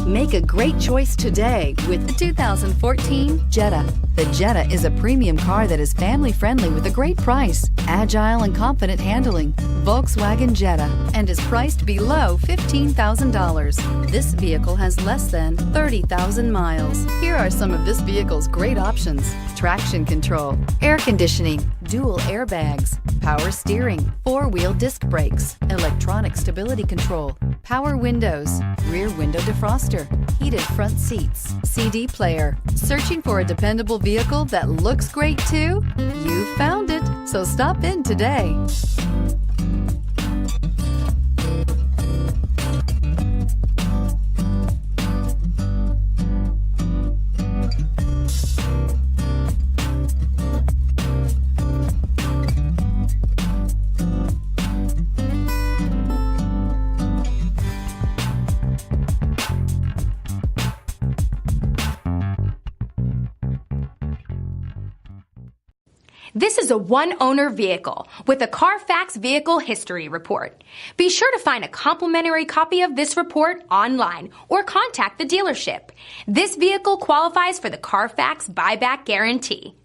Make a great choice today with the 2014 Jetta. The Jetta is a premium car that is family-friendly with a great price, agile and confident handling. Volkswagen Jetta, and is priced below $15,000. This vehicle has less than 30,000 miles. Here are some of this vehicle's great options: traction control, air conditioning, dual airbags, power steering, four-wheel disc brakes, electronic stability control, power windows, rear window defroster, heated front seats, CD player. Searching for a dependable vehicle that looks great too? You found it, so stop in today. This is a one-owner vehicle with a Carfax Vehicle History Report. Be sure to find a complimentary copy of this report online or contact the dealership. This vehicle qualifies for the Carfax Buyback Guarantee.